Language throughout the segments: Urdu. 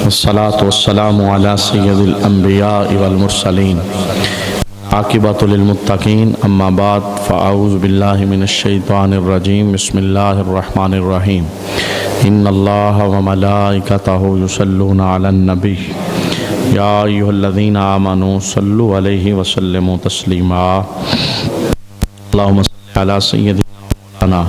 الصلاۃ والسلام علی سید الانبیاء والمرسلین عاقبۃ للمتقین اما بعد فاعوذ باللہ من الشیطان الرجیم بسم اللہ الرحمن الرحیم ان اللہ وملائکتہ یصلون علی النبی یا ایھا الذین آمنوا صلوا علیہ وسلموا تسلیما اللہم صل علی سیدنا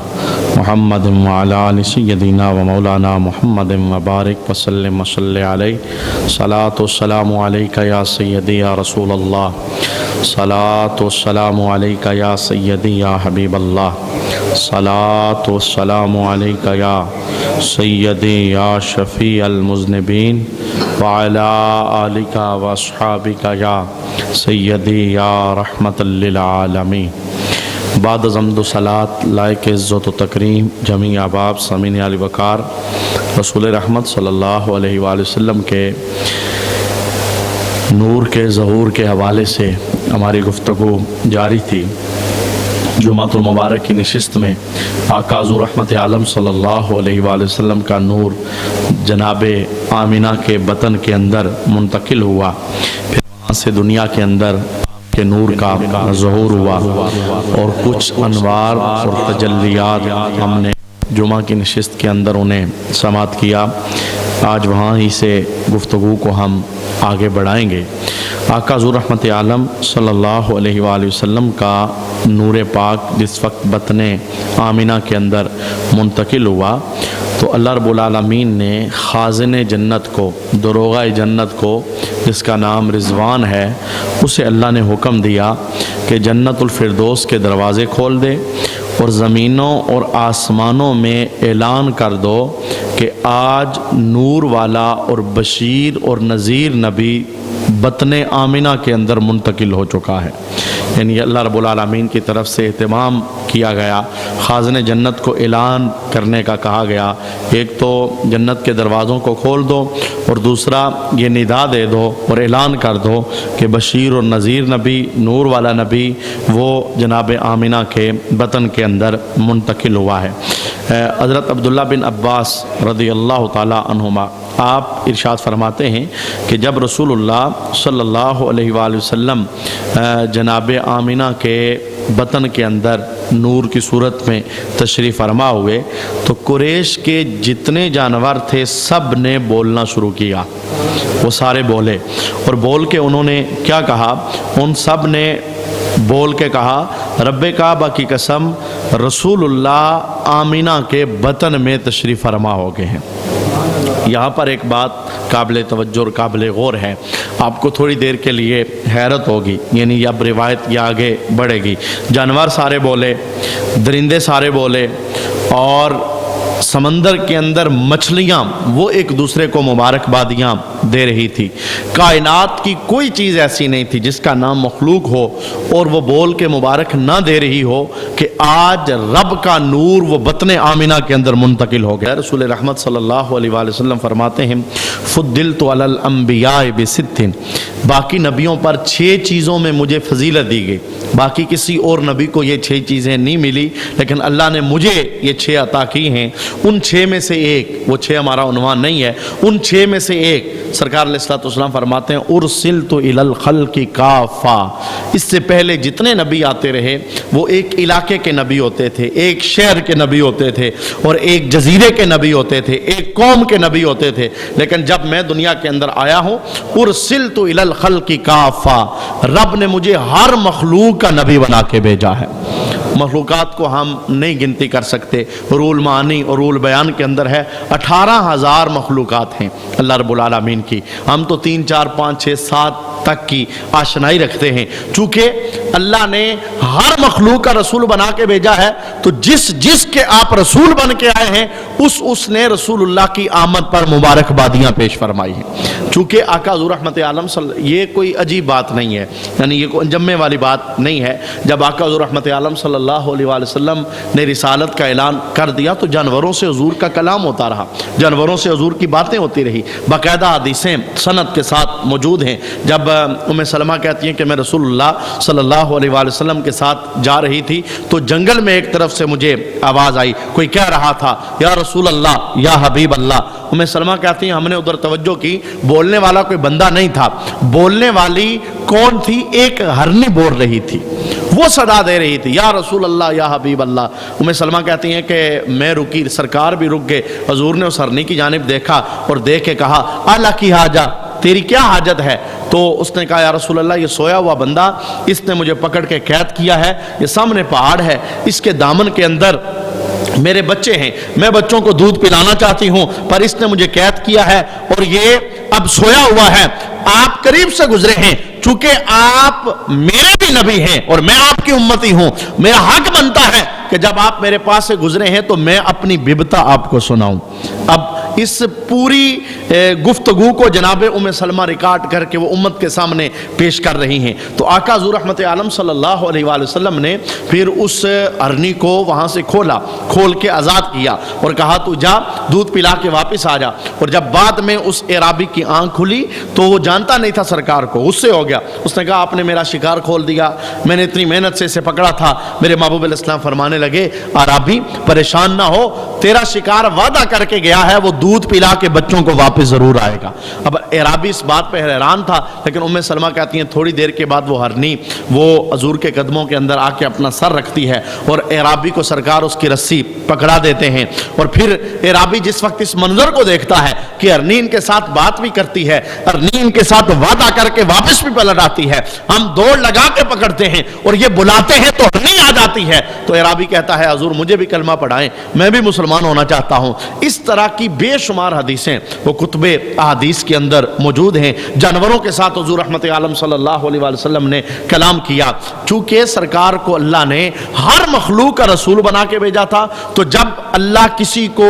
محمد وعلی آل سیدنا و مولانا محمد وبارک وسلم وصلی علیہ صلاۃ والسلام علیک یا سیدی یا رسول اللہ صلاۃ والسلام علیک یا سیدی یا حبیب اللہ صلاۃ والسلام علیک یا سیدی یا شفیع المذنبین وعلی آلک واصحابک یا سیدی یا رحمت للعالمین بعد از حمد و صلاۃ لائق عزت و تکریم جمیع احباب سامعین علی وقار رسول رحمت صلی اللہ علیہ وآلہ وسلم کے نور کے ظہور کے حوالے سے ہماری گفتگو جاری تھی۔ جمعۃ المبارک کی نشست میں آقا حضور رحمت عالم صلی اللہ علیہ وآلہ وسلم کا نور جناب آمنہ کے بطن کے اندر منتقل ہوا، پھر وہاں سے دنیا کے اندر کے نور کا ظہور ہوا اور کچھ انوار اور تجلیات ہم نے جمعہ کی نشست کے اندر انہیں سماعت کیا۔ آج وہاں ہی سے گفتگو کو ہم آگے بڑھائیں گے۔ آقا حضور رحمت عالم صلی اللہ علیہ وآلہ وسلم کا نور پاک جس وقت بطن آمنہ کے اندر منتقل ہوا تو اللہ رب العالمین نے خازن جنت کو، دروغہ جنت کو جس کا نام رضوان ہے، اسے اللہ نے حکم دیا کہ جنت الفردوس کے دروازے کھول دے اور زمینوں اور آسمانوں میں اعلان کر دو کہ آج نور والا اور بشیر اور نذیر نبی بطن آمنہ کے اندر منتقل ہو چکا ہے۔ یعنی اللہ رب العالمین کی طرف سے اہتمام کیا گیا، خازن جنت کو اعلان کرنے کا کہا گیا، ایک تو جنت کے دروازوں کو کھول دو اور دوسرا یہ ندا دے دو اور اعلان کر دو کہ بشیر اور نذیر نبی، نور والا نبی وہ جناب آمنہ کے بطن کے اندر منتقل ہوا ہے۔ حضرت عبداللہ بن عباس رضی اللہ تعالی عنہما آپ ارشاد فرماتے ہیں کہ جب رسول اللہ صلی اللہ علیہ وآلہ وسلم جناب آمنہ کے بطن کے اندر نور کی صورت میں تشریف فرما ہوئے تو قریش کے جتنے جانور تھے سب نے بولنا شروع کیا، وہ سارے بولے اور بول کے انہوں نے کیا کہا؟ ان سب نے بول کے کہا رب کعبہ کی قسم رسول اللہ آمنہ کے بطن میں تشریف فرما ہو گئے ہیں۔ یہاں پر ایک بات قابل توجہ اور قابل غور ہے، آپ کو تھوڑی دیر کے لیے حیرت ہوگی، یعنی اب روایت یہ آگے بڑھے گی۔ جانور سارے بولے، درندے سارے بولے اور سمندر کے اندر مچھلیاں وہ ایک دوسرے کو مبارکبادیاں دے رہی تھی۔ کائنات کی کوئی چیز ایسی نہیں تھی جس کا نام مخلوق ہو اور وہ بول کے مبارک نہ دے رہی ہو کہ آج رب کا نور وہ بطن آمنہ کے اندر منتقل ہو گیا۔ رسول رحمت صلی اللہ علیہ وآلہ وسلم فرماتے ہیں فضلت علی الانبیاء بست، باقی نبیوں پر 6 چیزوں میں مجھے فضیلت دی گئی، باقی کسی اور نبی کو یہ 6 چیزیں نہیں ملی لیکن اللہ نے مجھے یہ 6 عطا کی ہیں۔ ان 6 میں سے ایک، وہ 6 ہمارا عنوان نہیں ہے، ان 6 میں سے ایک سرکار علیہ الصلوۃ والسلام فرماتے ہیں ارسلت الی الخلق کافہ، اس سے پہلے جتنے نبی آتے رہے وہ ایک علاقے کے نبی ہوتے تھے، ایک شہر کے نبی ہوتے تھے اور ایک جزیرے کے نبی ہوتے تھے، ایک قوم کے نبی ہوتے تھے، لیکن جب میں دنیا کے اندر آیا ہوں ارسلت الی الخلق کافہ، رب نے مجھے ہر مخلوق کا نبی بنا کے بھیجا ہے۔ مخلوقات کو ہم نہیں گنتی کر سکتے، رول معانی اور رول بیان کے اندر ہے 18,000 مخلوقات ہیں اللہ رب العالمین کی، ہم تو 3 4 5 6 7 تک کی آشنائی رکھتے ہیں۔ چونکہ اللہ نے ہر مخلوق کا رسول بنا کے بھیجا ہے تو جس کے آپ رسول بن کے آئے ہیں اس نے رسول اللہ کی آمد پر مبارکبادیاں پیش فرمائی ہیں۔ چونکہ آقا حضور رحمت عالم یہ کوئی عجیب بات نہیں ہے، یعنی یہ کوئی انجمے والی بات نہیں ہے۔ جب آقا حضور رحمت عالم صلی اللہ علیہ وآلہ وسلم نے رسالت کا اعلان کر دیا تو جانوروں سے حضور کا کلام ہوتا رہا، جانوروں سے حضور کی باتیں ہوتی رہی، باقاعدہ حدیثیں سند کے ساتھ موجود ہیں۔ جب ام سلمہ کہتی ہیں کہ میں رسول اللہ صلی اللہ علیہ وآلہ وسلم کے ساتھ جا رہی تھی تو جنگل میں ایک طرف سے مجھے آواز آئی، کوئی کہہ رہا تھا یا رسول اللہ یا حبیب اللہ۔ ام سلمہ کہتی ہیں ہم نے ادھر توجہ کی، بولنے والا کوئی بندہ نہیں تھا، بولنے والی کون تھی؟ ایک ہرنی بول رہی تھی، وہ صدا دے رہی تھی یا رسول اللہ یا حبیب اللہ۔ ام سلمہ کہتی ہیں کہ میں رکی، سرکار بھی رک گئے، حضور نے اس ہرنی کی جانب دیکھا اور دیکھ کے کہا الا کی حاجہ، تیری کیا حاجت ہے؟ تو اس نے کہا یا رسول اللہ یہ سویا ہوا بندہ، اس نے مجھے پکڑ کے قید کیا ہے، یہ سامنے پہاڑ ہے، اس کے دامن کے اندر میرے بچے ہیں، میں بچوں کو دودھ پلانا چاہتی ہوں پر اس نے مجھے قید کیا ہے اور یہ اب سویا ہوا ہے، آپ قریب سے گزرے ہیں، چونکہ آپ میرے بھی نبی ہیں اور میں آپ کی امتی ہوں، میرا حق بنتا ہے کہ جب آپ میرے پاس سے گزرے ہیں تو میں اپنی ببتا آپ کو سناؤں۔ اب اس پوری گفتگو کو جناب ام سلمہ ریکارڈ کر کے وہ امت کے سامنے پیش کر رہی ہیں۔ تو آقا حضور رحمت عالم صلی اللہ علیہ وآلہ وسلم نے پھر اس ہرنی کو وہاں سے کھول کے آزاد کیا اور کہا تو جا دودھ پلا کے واپس آ جا۔ اور جب بعد میں اس اعرابی کی آنکھ کھلی تو وہ جانتا نہیں تھا سرکار کو، غصے ہو گیا، اس نے کہا آپ نے میرا شکار کھول دیا، میں نے اتنی محنت سے اسے پکڑا تھا۔ میرے محبوب علیہ السلام فرمانے لگے اعرابی پریشان نہ ہو، تیرا شکار وعدہ کر کے گیا ہے، وہ دودھ پلا کے بچوں کو واپس ضرور آئے گا۔ اب اعرابی اس بات پہ حیران تھا، لیکن ام سلمہ کہتی ہیں تھوڑی دیر کے بعد وہ ہرنی وہ حضور کے قدموں کے اندر آ کے اپنا سر رکھتی ہے اور اعرابی کو سرکار اس کی رسی پکڑا دیتے ہیں۔ اور پھر اعرابی جس وقت اس منظر کو دیکھتا ہے کہ ہرنی ان کے ساتھ بات بھی کرتی ہے، ہرنی ان کے ساتھ وعدہ کر کے واپس بھی پلٹ آتی ہے، ہم دوڑ لگا کے پکڑتے ہیں اور یہ بلاتے ہیں تو ہرنی آ جاتی ہے، تو اعرابی کہتا ہے حضور مجھے بھی کلمہ پڑھائیں، میں بھی مسلمان ہونا چاہتا ہوں۔ اس طرح کی بے شمار حدیثیں وہ کتب احادیث کے اندر موجود ہیں۔ جانوروں کے ساتھ حضور رحمت عالم صلی اللہ علیہ وآلہ وسلم نے کلام کیا، چونکہ سرکار کو اللہ نے ہر مخلوق کا رسول بنا کے بھیجا تھا، تو جب اللہ کسی کو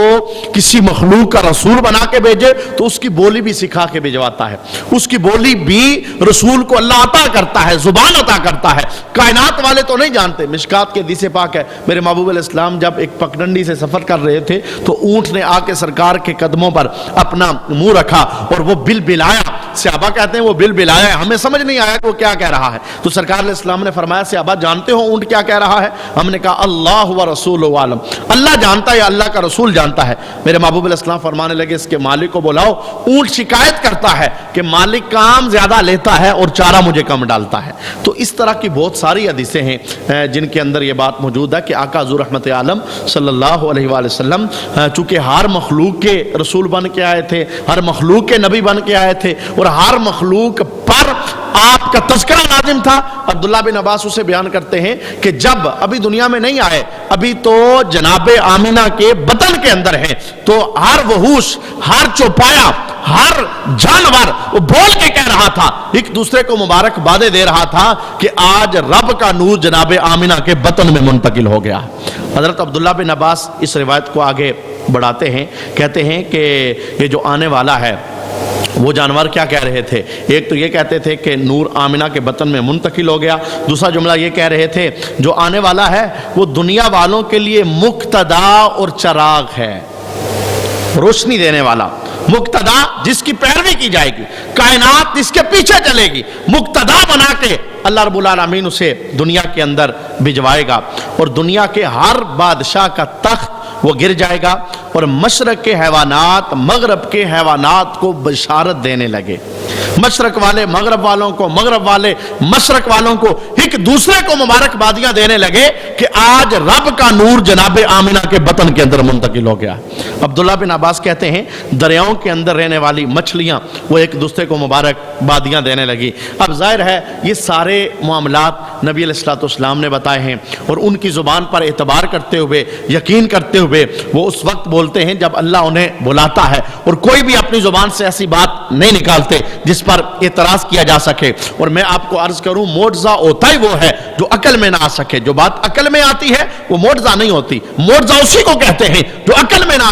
کسی مخلوق کا رسول بنا کے بھیجے تو اس کی بولی بھی سکھا کے بھیجواتا ہے، اس کی بولی بھی رسول کو اللہ عطا کرتا ہے، زبان عطا کرتا ہے۔ کائنات والے تو نہیں جانتے، مشکات کے حدیث پاک ہے، میرے محبوب علیہ السلام جب ایک پگڈنڈی سے سفر کر رہے تھے تو اونٹ نے آ کے سرکار کے قدموں پر اپنا منہ رکھا اور وہ بل بلایا، صحابہ کہتے ہیں وہ بل بلایا، ہمیں سمجھ نہیں آیا کہ وہ کیا کہہ رہا ہے، تو سرکار علیہ السلام نے فرمایا صحابہ جانتے ہو اونٹ کیا کہہ رہا ہے؟ ہم نے کہا اللہ و رسول عالم، اللہ جانتا ہے یا اللہ کا رسول جانتا ہے۔ میرے محبوب علیہ السلام فرمانے لگے اس کے مالک کو بلاؤ، اونٹ شکایت کرتا ہے کہ مالک کام زیادہ لیتا ہے اور چارہ مجھے کم ڈالتا ہے۔ تو اس طرح کی بہت ساری حدیثیں ہیں جن کے اندر یہ بات موجود ہے کہ آقا حضور رحمت عالم صلی اللہ علیہ وآلہ وسلم چونکہ ہر مخلوق کے رسول بن کے آئے تھے، ہر مخلوق کے نبی بن کے آئے تھے اور ہر مخلوق پر آپ کا تذکرہ لازم تھا۔ عبداللہ بن عباس اسے بیان کرتے ہیں کہ جب ابھی دنیا میں نہیں آئے، ابھی تو جناب آمینہ کے بطن کے اندر ہیں، تو ہر وحوش، ہر چوپایا، ہر جانور وہ بول کے کہہ رہا تھا، ایک دوسرے کو مبارک بادیں دے رہا تھا کہ آج رب کا نور جناب آمینہ کے بطن میں منتقل ہو گیا۔ حضرت عبداللہ بن عباس اس روایت کو آگے بڑھاتے ہیں، کہتے ہیں کہ یہ جو آنے والا ہے وہ جانور کیا کہہ رہے تھے؟ ایک تو یہ کہتے تھے کہ نور آمینہ کے بطن میں منتقل ہو گیا، دوسرا جملہ یہ کہہ رہے تھے جو آنے والا ہے وہ دنیا والوں کے لیے مقتدا اور چراغ ہے، روشنی دینے والا، مقتدا جس کی پیروی کی جائے گی، کائنات جس کے پیچھے چلے گی، مقتدا بنا کے اللہ رب العالمین اسے دنیا کے اندر بھجوائے گا اور دنیا کے ہر بادشاہ کا تخت وہ گر جائے گا اور مشرق کے حیوانات مغرب کے حیوانات کو بشارت دینے لگے، مشرق والے مغرب والوں کو، مغرب والے مشرق والوں کو ایک دوسرے کو مبارکبادیاں دینے لگے کہ آج رب کا نور جناب آمینہ کے بطن کے اندر منتقل ہو گیا۔ عبداللہ بن عباس کہتے ہیں دریاؤں کے اندر رہنے والی مچھلیاں وہ ایک دوسرے کو مبارکبادیاں دینے لگی۔ اب ظاہر ہے یہ سارے معاملات نبی علیہ الصلوۃ والسلام نے بتائے ہیں اور ان کی زبان پر اعتبار کرتے ہوئے، یقین کرتے ہوئے وہ اس وقت بولتے ہیں جب اللہ انہیں بلاتا ہے، اور کوئی بھی اپنی زبان سے ایسی بات نہیں نکالتے جس پر اعتراض کیا جا سکے۔ اور میں آپ کو عرض کروں معجزہ ہوتا ہی وہ ہے جو عقل میں نہ آ سکے، جو بات عقل میں آتی ہے وہ معجزہ نہیں ہوتی، معجزہ اسی کو کہتے ہیں جو عقل میں نہ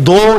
2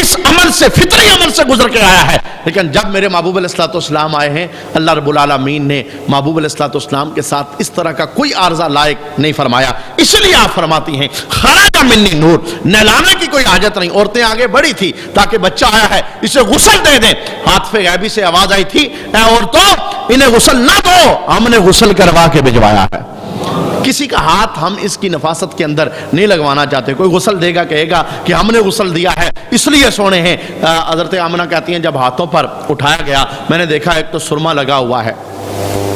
اس عمل سے، فطری عمل سے گزر کے آیا ہے، لیکن جب میرے محبوب علیہ السلام آئے ہیں، اللہ رب العالمین نے محبوب علیہ السلام کے ساتھ اس طرح کا کوئی عارضہ لائق نہیں فرمایا، اس لیے آپ فرماتی ہیں خرج منی نور، نہلانے کی کوئی حاجت نہیں، عورتیں آگے بڑھی تھی تاکہ بچہ آیا ہے اسے غسل دے دیں، ہاتف غیبی سے آواز آئی تھی اے عورتوں انہیں غسل نہ دو، ہم نے غسل کروا کے بھجوایا ہے۔ کسی کا ہاتھ ہم اس کی نفاست کے اندر نہیں لگوانا چاہتے، کوئی غسل دے گا کہے گا کہ ہم نے غسل دیا ہے اس لیے سونے ہیں۔ حضرت آمنہ کہتی ہیں جب ہاتھوں پر اٹھایا گیا میں نے دیکھا ایک تو سرما لگا ہوا ہے،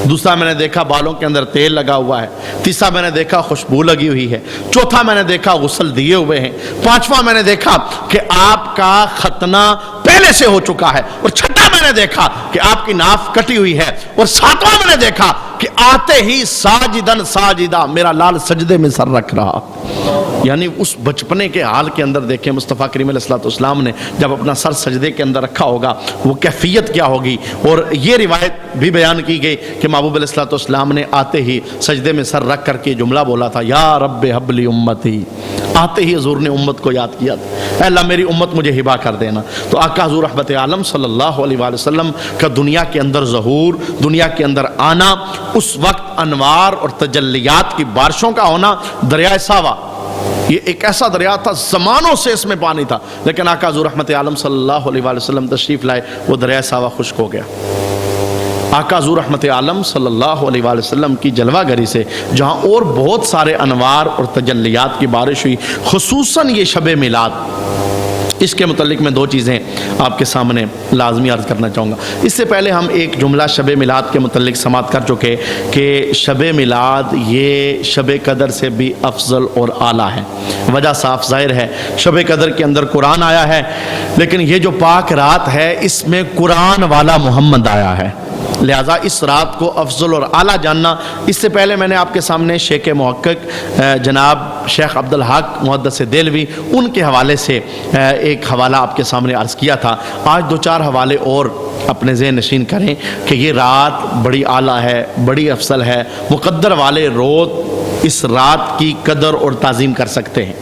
دوسرا میں نے دیکھا بالوں کے اندر تیل لگا ہوا ہے، تیسرا میں نے دیکھا خوشبو لگی ہوئی ہے، چوتھا میں نے دیکھا غسل دیے ہوئے ہیں، پانچواں میں نے دیکھا کہ آپ کا ختنہ پہلے سے ہو چکا ہے، اور چھٹا میں نے دیکھا کہ آپ کی ناف کٹی ہوئی ہے، اور ساتواں میں نے دیکھا کہ آتے ہی ساجدن ساجدہ میرا لال سجدے میں سر رکھ رہا۔ یعنی اس بچپنے کے حال کے اندر دیکھیں مصطفیٰ کریم علیہ السلام نے جب اپنا سر سجدے کے اندر رکھا ہوگا وہ کیفیت کیا ہوگی۔ اور یہ روایت بھی بیان کی گئی کہ محبوب علیہ السلام نے آتے ہی سجدے میں سر رکھ کر کے جملہ بولا تھا یا رب حب لی امتی، آتے ہی حضور نے امت کو یاد کیا تھا، اے اللہ میری امت مجھے ہبا کر دینا۔ تو آقا حضور رحمت عالم صلی اللہ علیہ وآلہ وسلم کا دنیا کے اندر ظہور، دنیا کے اندر آنا، اس وقت انوار اور تجلیات کی بارشوں کا ہونا، دریائے ساوا یہ ایک ایسا دریا تھا زمانوں سے اس میں پانی تھا، لیکن آقا حضور رحمت عالم صلی اللہ علیہ وآلہ وسلم تشریف لائے وہ دریائے ساوا خشک ہو گیا۔ آقا حضور رحمت عالم صلی اللہ علیہ وآلہ وسلم کی جلوہ گری سے جہاں اور بہت سارے انوار اور تجلیات کی بارش ہوئی، خصوصاً یہ شب میلاد، اس کے متعلق میں دو چیزیں آپ کے سامنے لازمی عرض کرنا چاہوں گا۔ اس سے پہلے ہم ایک جملہ شب میلاد کے متعلق سماعت کر چکے کہ شب میلاد یہ شب قدر سے بھی افضل اور اعلیٰ ہے۔ وجہ صاف ظاہر ہے، شب قدر کے اندر قرآن آیا ہے، لیکن یہ جو پاک رات ہے اس میں قرآن والا محمد آیا ہے، لہذا اس رات کو افضل اور اعلیٰ جاننا۔ اس سے پہلے میں نے آپ کے سامنے شیخ محقق جناب شیخ عبدالحق محدث دہلوی ان کے حوالے سے ایک حوالہ آپ کے سامنے عرض کیا تھا۔ آج دو چار حوالے اور اپنے ذہن نشین کریں کہ یہ رات بڑی اعلیٰ ہے، بڑی افضل ہے، مقدر والے روز اس رات کی قدر اور تعظیم کر سکتے ہیں۔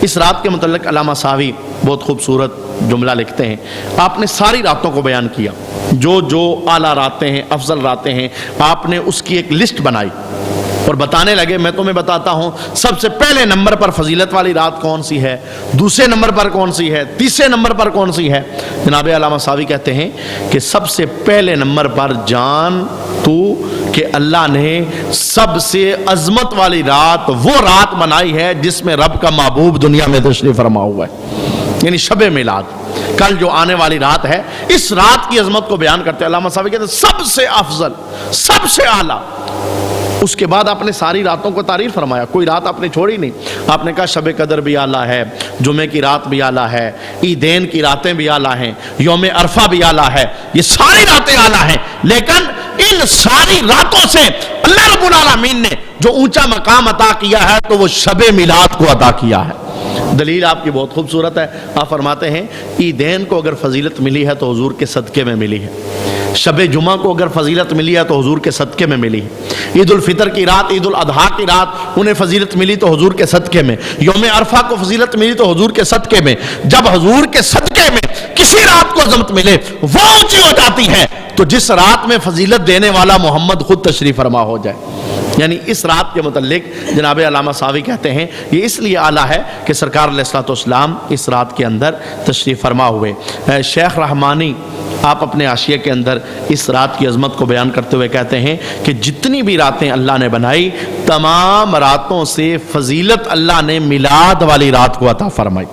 اس رات کے متعلق علامہ ساوی بہت خوبصورت جملہ لکھتے ہیں، آپ نے ساری راتوں کو بیان کیا، جو جو اعلیٰ راتیں ہیں، افضل راتیں ہیں، آپ نے اس کی ایک لسٹ بنائی اور بتانے لگے میں تمہیں بتاتا ہوں سب سے پہلے نمبر پر فضیلت والی رات کون سی ہے، دوسرے نمبر پر کون سی ہے، تیسرے نمبر پر کون سی ہے۔ جناب علامہ ساوی کہتے ہیں کہ سب سے پہلے نمبر پر جان تو کہ اللہ نے سب سے عظمت والی رات وہ رات بنائی ہے جس میں رب کا محبوب دنیا میں تشریف فرما ہوا ہے، یعنی شب میلاد، کل جو آنے والی رات ہے۔ اس رات کی عظمت کو بیان کرتے ہیں علامہ صاحب کہتے ہیں سب سے افضل، سب سے اعلیٰ۔ اس کے بعد آپ نے ساری راتوں کو تعریف فرمایا، کوئی رات آپ نے چھوڑی نہیں۔ آپ نے کہا شب قدر بھی اعلیٰ ہے، جمعے کی رات بھی اعلیٰ ہے، عیدین کی راتیں بھی اعلیٰ ہیں، یوم عرفہ بھی اعلیٰ ہے، یہ ساری راتیں اعلیٰ ہیں، لیکن ان ساری راتوں سے اللہ رب العالمین نے جو اونچا مقام عطا کیا ہے تو وہ شب میلاد کو عطا کیا ہے۔ دلیل آپ کی بہت خوبصورت ہے، آپ فرماتے ہیں عیدین کو اگر فضیلت ملی ہے تو حضور کے صدقے میں ملی ہے، شب جمعہ کو اگر فضیلت ملی ہے تو حضور کے صدقے میں ملی ہے، عید الفطر کی رات، عید الاضحیٰ کی رات انہیں فضیلت ملی تو حضور کے صدقے میں، یوم عرفہ کو فضیلت ملی تو حضور کے صدقے میں۔ جب حضور کے صدقے میں کسی رات کو عظمت ملے وہ اونچی ہو جاتی ہے تو جس رات میں فضیلت دینے والا محمد خود تشریف فرما ہو جائے۔ یعنی اس رات کے متعلق جناب علامہ ساوی کہتے ہیں یہ اس لیے اعلیٰ ہے کہ سرکار علیہ السلام اس رات کے اندر تشریف فرما ہوئے۔ شیخ رحمانی آپ اپنے حاشیے کے اندر اس رات کی عظمت کو بیان کرتے ہوئے کہتے ہیں کہ جتنی بھی راتیں اللہ نے بنائی تمام راتوں سے فضیلت اللہ نے میلاد والی رات کو عطا فرمائی۔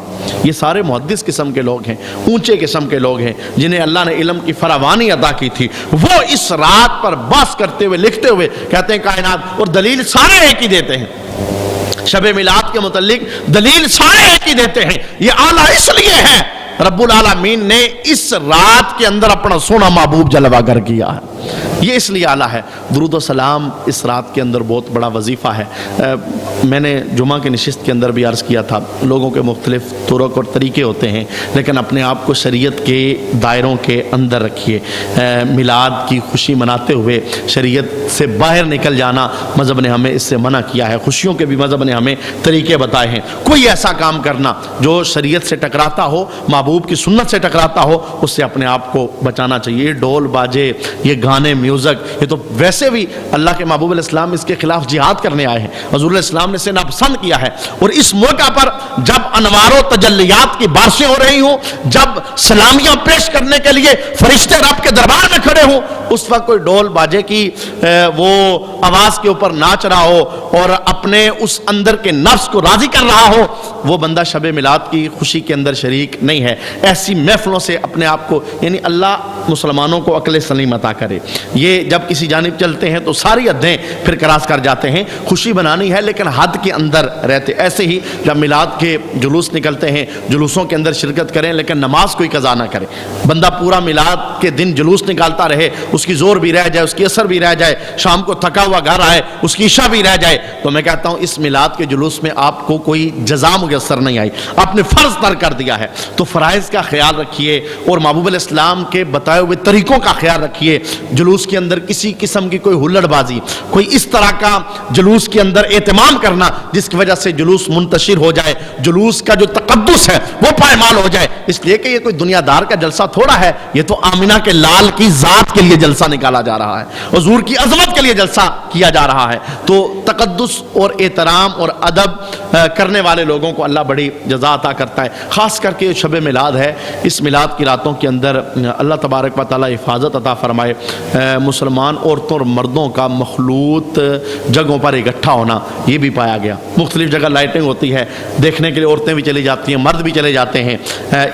یہ سارے محدث قسم کے لوگ ہیں، اونچے قسم کے لوگ ہیں جنہیں اللہ نے علم کی فراوانی عطا کی تھی، وہ اس رات پر بحث کرتے ہوئے لکھتے ہوئے کہتے ہیں کائنات، اور دلیل سارے ایک ہی دیتے ہیں شب میلاد کے متعلق، دلیل سارے ایک ہی دیتے ہیں، یہ اعلیٰ اس لیے ہے رب العالمین نے اس رات کے اندر اپنا سونا محبوب جلوہ گر کیا ہے۔ یہ اس لیے اعلیٰ ہے۔ درود و سلام اس رات کے اندر بہت بڑا وظیفہ ہے۔ میں نے جمعہ کی نشست کے اندر بھی عرض کیا تھا، لوگوں کے مختلف طرق اور طریقے ہوتے ہیں، لیکن اپنے آپ کو شریعت کے دائروں کے اندر رکھیے۔ میلاد کی خوشی مناتے ہوئے شریعت سے باہر نکل جانا مذہب نے ہمیں اس سے منع کیا ہے۔ خوشیوں کے بھی مذہب نے ہمیں طریقے بتائے ہیں۔ کوئی ایسا کام کرنا جو شریعت سے ٹکراتا ہو، محبوب کی سنت سے ٹکراتا ہو، اس سے اپنے آپ کو بچانا چاہیے۔ یہ ڈول باجے، یہ گانے، میوزک، یہ تو ویسے بھی اللہ کے محبوب علیہ السلام اس کے خلاف جہاد کرنے آئے ہیں، حضور علیہ السلام نے اسے ناپسند کیا ہے۔ اور اس موقع پر جب انوار و تجلیات کی بارشیں ہو رہی ہوں، جب سلامیاں پیش کرنے کے لیے فرشتے رب کے دربار میں کھڑے ہوں، اس وقت کوئی ڈول باجے کی وہ آواز کے اوپر ناچ رہا ہو اور اپنے اس اندر کے نفس کو راضی کر رہا ہو، وہ بندہ شب میلاد کی خوشی کے اندر شریک نہیں ہے۔ ایسی محفلوں سے اپنے آپ کو، یعنی اللہ مسلمانوں کو عقل سلیم عطا کرے۔ یہ جب کسی جانب چلتے ہیں تو ساری حدیں پھر کراس کر جاتے ہیں۔ خوشی بنانی ہے لیکن حد کے اندر رہتے۔ ایسے ہی جب میلاد کے جلوس نکلتے ہیں، جلوسوں کے اندر شرکت کریں لیکن نماز کوئی قضا نہ کرے۔ بندہ پورا میلاد کے دن جلوس نکالتا رہے، اس کی زور بھی رہ جائے، اس کی اثر بھی رہ جائے، شام کو تھکا ہوا گھر آئے، اس کی عشاء بھی رہ جائے، تو میں کہتا ہوں اس میلاد کے جلوس میں آپ کو کوئی جزا میسر نہیں آئی، آپ نے فرض ترک کر دیا ہے۔ تو فرائض کا خیال رکھیے اور محبوب علیہ السلام کے بتائے ہوئے طریقوں کا خیال رکھیے۔ جلوس کے اندر کسی قسم کی کوئی ہلڑ بازی، کوئی اس طرح کا جلوس کے اندر اہتمام کرنا جس کی وجہ سے جلوس منتشر ہو جائے، جلوس کا جو تقدس ہے وہ پائمال ہو جائے، اس لیے کہ یہ کوئی دنیا دار کا جلسہ تھوڑا ہے، یہ تو آمینہ کے لال کی ذات کے لیے جلسہ نکالا جا رہا ہے، حضور کی عظمت کے لیے جلسہ کیا جا رہا ہے۔ تو تقدس اور احترام اور ادب کرنے والے لوگوں کو اللہ بڑی جزا عطا کرتا ہے۔ خاص کر کے شب میلاد ہے، اس میلاد کی راتوں کے اندر اللہ تبارک و تعالیٰ حفاظت عطا فرمائے۔ مسلمان عورتوں اور مردوں کا مخلوط جگہوں پر اکٹھا ہونا یہ بھی پایا گیا۔ مختلف جگہ لائٹنگ ہوتی ہے، دیکھنے کے لیے عورتیں بھی چلی جاتی ہیں، مرد بھی چلے جاتے ہیں۔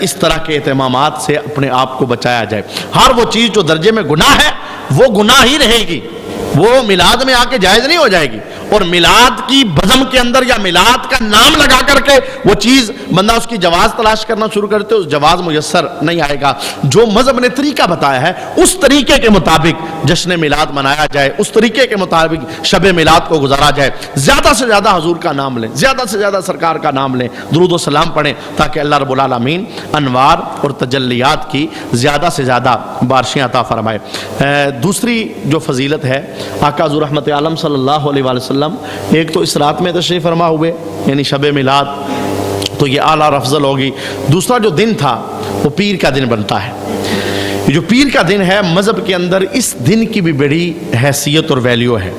اس طرح کے اہتمامات سے اپنے آپ کو بچایا جائے۔ ہر وہ چیز جو درجے میں گناہ ہے وہ گناہ ہی رہے گی، وہ میلاد میں آ کے جائز نہیں ہو جائے گی۔ اور میلاد کی بزم کے اندر یا میلاد کا نام لگا کر کے وہ چیز بندہ اس کی جواز تلاش کرنا شروع کرتے، اس جواز میسر نہیں آئے گا۔ جو مذہب نے طریقہ بتایا ہے اس طریقے کے مطابق جشن میلاد منایا جائے، اس طریقے کے مطابق شب میلاد کو گزارا جائے۔ زیادہ سے زیادہ حضور کا نام لیں، زیادہ سے زیادہ سرکار کا نام لیں، درود و سلام پڑھیں، تاکہ اللہ رب العالمین انوار اور تجلیات کی زیادہ سے زیادہ بارشیں عطا فرمائے۔ دوسری جو فضیلت ہے، آقا حضور رحمت عالم صلی اللہ علیہ وآلہ وسلم ایک تو اس رات میں تشریف فرما ہوئے، یعنی شب میلاد، تو یہ اعلیٰ اور افضل ہوگی۔ دوسرا جو دن تھا وہ پیر کا دن بنتا ہے۔ جو پیر کا دن ہے، مذہب کے اندر اس دن کی بھی بڑی حیثیت اور ویلیو ہے۔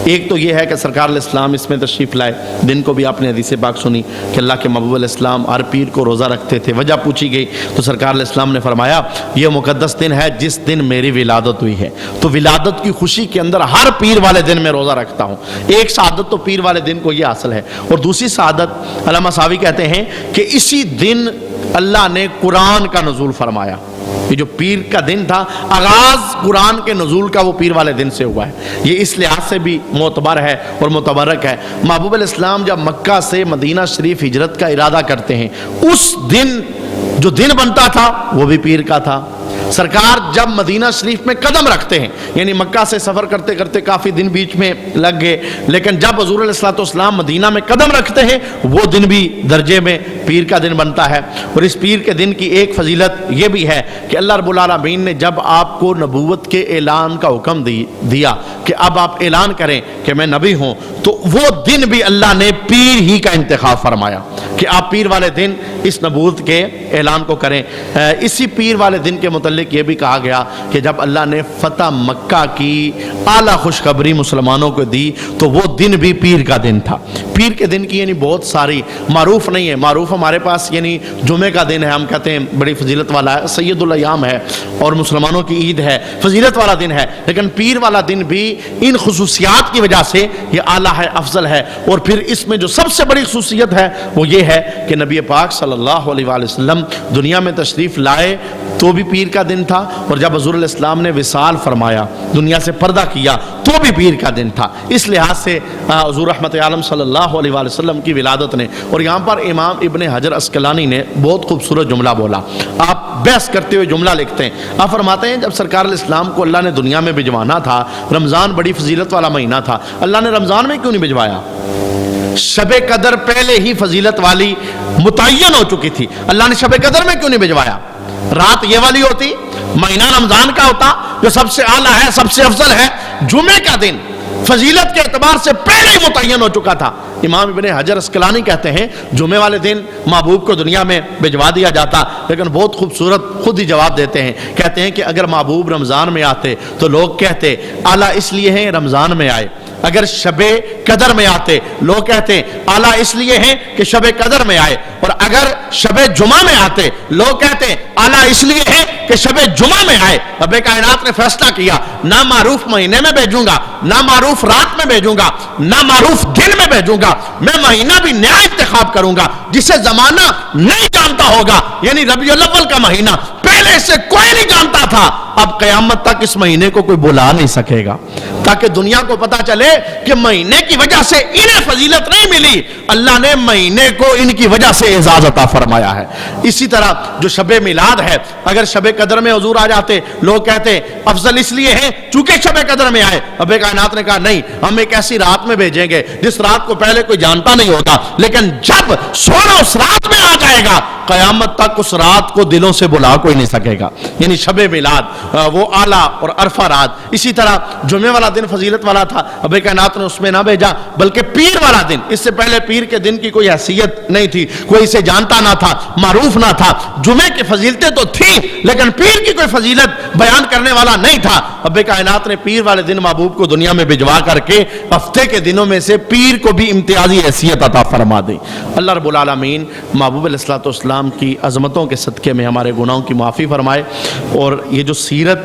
ایک تو یہ ہے کہ سرکار علیہ السلام اس میں تشریف لائے، دن کو بھی آپ نے حدیث پاک سنی کہ اللہ کے محبوب علیہ السلام ہر پیر کو روزہ رکھتے تھے۔ وجہ پوچھی گئی تو سرکار علیہ السلام نے فرمایا یہ مقدس دن ہے جس دن میری ولادت ہوئی ہے، تو ولادت کی خوشی کے اندر ہر پیر والے دن میں روزہ رکھتا ہوں۔ ایک سعادت تو پیر والے دن کو یہ حاصل ہے، اور دوسری سعادت علامہ صاوی کہتے ہیں کہ اسی دن اللہ نے قرآن کا نزول فرمایا۔ یہ جو پیر کا دن تھا، آغاز قرآن کے نزول کا وہ پیر والے دن سے ہوا ہے۔ یہ اس لحاظ سے بھی معتبر ہے اور متبرک ہے۔ محبوب علیہ السلام جب مکہ سے مدینہ شریف ہجرت کا ارادہ کرتے ہیں، اس دن جو دن بنتا تھا وہ بھی پیر کا تھا۔ سرکار جب مدینہ شریف میں قدم رکھتے ہیں، یعنی مکہ سے سفر کرتے کرتے کافی دن بیچ میں لگ گئے، لیکن جب حضور علیہ السلام مدینہ میں قدم رکھتے ہیں وہ دن بھی درجے میں پیر کا دن بنتا ہے۔ اور اس پیر کے دن کی ایک فضیلت یہ بھی ہے کہ اللہ رب العالمین نے جب آپ کو نبوت کے اعلان کا حکم دیا کہ اب آپ اعلان کریں کہ میں نبی ہوں، تو وہ دن بھی اللہ نے پیر ہی کا انتخاب فرمایا کہ آپ پیر والے دن اس نبوت کے اعلان کو کریں۔ اسی پیر والے دن کے متعلق یہ بھی کہا گیا کہ جب اللہ نے فتح مکہ کی اعلیٰ خوشخبری مسلمانوں کو دی تو وہ دن بھی پیر کا دن تھا۔ پیر کے دن کی یعنی بہت ساری معروف نہیں ہے، معروف ہمارے پاس یعنی جمعے کا دن ہے، ہم کہتے ہیں بڑی فضیلت والا ہے، سید الایام ہے اور مسلمانوں کی عید ہے، فضیلت والا دن ہے، لیکن پیر والا دن بھی ان خصوصیات کی وجہ سے یہ اعلیٰ ہے، افضل ہے۔ اور پھر اس میں جو سب سے بڑی خصوصیت ہے وہ یہ ہے کہ نبی پاک صلی اللہ علیہ وآلہ وسلم دنیا میں تشریف لائے تو بھی پیر کا دن تھا، اور جب حضور علیہ السلام نے وصال فرمایا، دنیا سے پردہ کیا، تو بھی پیر کا دن تھا۔ اس لحاظ سے حضور رحمت عالم صلی اللہ علیہ وآلہ وسلم کی ولادت نے، اور یہاں پر امام ابن حجر اسقلانی نے بہت خوبصورت جملہ بولا. آپ بحث کرتے ہوئے جملہ لکھتے ہیں. آپ فرماتے ہیں جب سرکار الاسلام کو اللہ نے دنیا میں بھجوانا تھا, رمضان بڑی فضیلت والا مہینہ تھا, اللہ نے رمضان میں کیوں نہیں بھجوایا؟ شب قدر پہلے ہی فضیلت والی متعین ہو چکی تھی, اللہ نے شب قدر میں کیوں نہیں بھجوایا؟ رات یہ والی ہوتی, مہینہ رمضان کا ہوتا جو سب سے اعلیٰ ہے, سب سے افضل ہے, جمعے کا دن فضیلت کے اعتبار سے پہلے ہی متعین ہو چکا تھا. امام ابن حجر اسقلانی کہتے ہیں جمعے والے دن محبوب کو دنیا میں بھجوا دیا جاتا, لیکن بہت خوبصورت خود ہی جواب دیتے ہیں. کہتے ہیں کہ اگر محبوب رمضان میں آتے تو لوگ کہتے اعلیٰ اس لیے ہیں رمضان میں آئے. اگر شب قدر میں آتے لوگ کہتے ہیں اعلیٰ اس لیے ہیں کہ شب قدر میں آئے. اور اگر شب جمعہ میں آتے لوگ کہتے ہیں اعلیٰ اس لیے ہیں کہ شب جمعہ میں آئے. رب کائنات نے فیصلہ کیا نہ معروف مہینے میں بھیجوں گا, نہ معروف رات میں بھیجوں گا, نہ معروف دن میں بھیجوں گا, میں مہینہ بھی نیا انتخاب کروں گا جسے زمانہ نہیں جانتا ہوگا, یعنی ربیع الاول کا مہینہ پہلے سے کوئی نہیں جانتا تھا. اب قیامت تک اس مہینے کو کوئی بلا نہیں سکے گا, تاکہ دنیا کو پتا چلے کہ مہینے کی وجہ سے انہیں فضیلت نہیں ملی, اللہ نے مہینے کو ان کی وجہ سے اعزاز عطا فرمایا ہے. اسی طرح جو شب میلاد ہے, اگر شب قدر میں حضور آ جاتے لوگ کہتے افضل اس لیے ہیں چونکہ شب قدر میں آئے. رب کائنات نے کہا نہیں, ہم ایک ایسی رات میں بھیجیں گے جس رات کو پہلے کوئی جانتا نہیں ہوگا, لیکن جب سونا اس رات میں آ جائے گا قیامت تک اس رات کو دلوں سے بلا کوئی نہیں سکے گا. یعنی شب میلاد وہ اعلیٰ اور عرفہ رات. اسی طرح جمعے والا دن فضیلت والا تھا, رب کائنات نے اس میں نہ بھیجا بلکہ پیر والا دن. اس سے پہلے پیر کے دن کی کوئی حیثیت نہیں تھی, کوئی اسے جانتا نہ تھا, معروف نہ تھا. جمعے کی فضیلتیں تو تھیں لیکن پیر کی کوئی فضیلت بیان کرنے والا نہیں تھا. رب کائنات نے پیر والے دن محبوب کو دنیا میں بھجوا کر کے ہفتے کے دنوں میں سے پیر کو بھی امتیازی حیثیت عطا فرما دی. اللہ رب العالمین محبوب علیہ الصلوۃ والسلام کی عظمتوں کے صدقے میں ہمارے گناہوں کی معافی فرمائے. اور یہ جو سیرت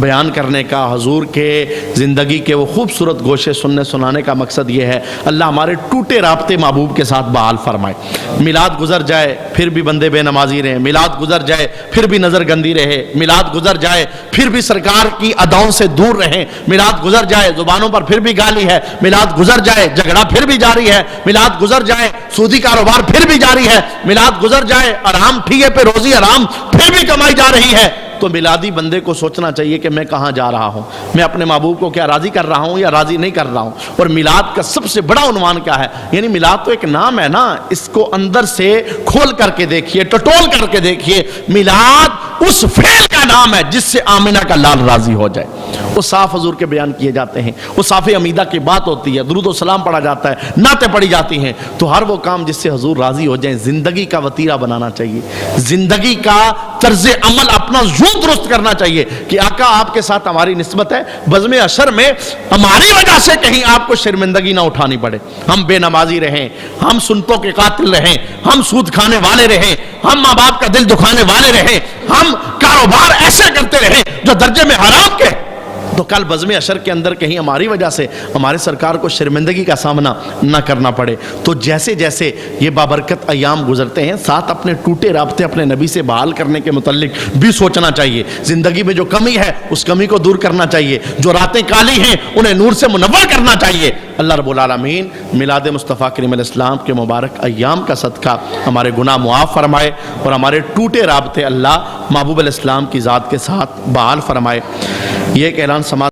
بیان کرنے کا, حضور کے زندگی کے وہ خوبصورت گوشے سننے سنانے کا مقصد یہ ہے اللہ ہمارے ٹوٹے رابطے محبوب کے ساتھ بحال فرمائے. میلاد گزر جائے پھر بھی بندے بے نمازی رہیں, میلاد گزر جائے پھر بھی نظر گندی رہے, میلاد گزر جائے پھر بھی سرکار کی اداؤں سے دور رہیں, میلاد گزر جائے زبانوں پر پھر بھی گالی ہے, میلاد گزر جائے جھگڑا پھر بھی جاری ہے, میلاد گزر جائے سودی کاروبار پھر بھی جاری ہے, میلاد گزر جائے آرام ٹھیے پہ روزی حرام پھر بھی کمائی جا رہی ہے. تو میلادی بندے کو سوچنا چاہیے کہ میں کہاں جا رہا ہوں, میں اپنے محبوب کو کیا راضی کر رہا ہوں یا راضی نہیں کر رہا ہوں. اور میلاد کا سب سے بڑا عنوان کیا ہے؟ یعنی میلاد تو ایک نام ہے نا, اس کو اندر سے کھول کر کے دیکھیے, ٹٹول کر کے دیکھیے. میلاد اس فعل کا نام ہے جس سے آمنہ کا لال راضی ہو جائے. وہ صاف حضور کے بیان کیے جاتے ہیں, وہ صاف عمیدہ کی بات ہوتی ہے, درود و سلام پڑھا جاتا ہے, نعتیں پڑھی جاتی ہیں. تو ہر وہ کام جس سے حضور راضی ہو جائیں زندگی کا وتیرہ بنانا چاہیے, زندگی کا طرز عمل اپنا درست کرنا چاہیے کہ آقا آپ کے ساتھ ہماری نسبت ہے, بزم حشر میں ہماری وجہ سے کہیں آپ کو شرمندگی نہ اٹھانی پڑے. ہم بے نمازی رہیں, ہم سنتوں کے قاتل رہیں, ہم سود کھانے والے رہیں, ہم ماں باپ کا دل دکھانے والے رہیں, ہم کاروبار ایسے کرتے رہیں جو درجے میں حرام کے, تو کل بزم حشر کے اندر کہیں ہماری وجہ سے ہمارے سرکار کو شرمندگی کا سامنا نہ کرنا پڑے. تو جیسے جیسے یہ بابرکت ایام گزرتے ہیں ساتھ اپنے ٹوٹے رابطے اپنے نبی سے بحال کرنے کے متعلق بھی سوچنا چاہیے. زندگی میں جو کمی ہے اس کمی کو دور کرنا چاہیے, جو راتیں کالی ہیں انہیں نور سے منور کرنا چاہیے. اللہ رب العالمین میلاد مصطفیٰ کریم علیہ السلام کے مبارک ایام کا صدقہ ہمارے گناہ معاف فرمائے اور ہمارے ٹوٹے رابطے اللہ محبوب علیہ السلام کی ذات کے ساتھ بحال فرمائے. یہ ایک اعلان سماعت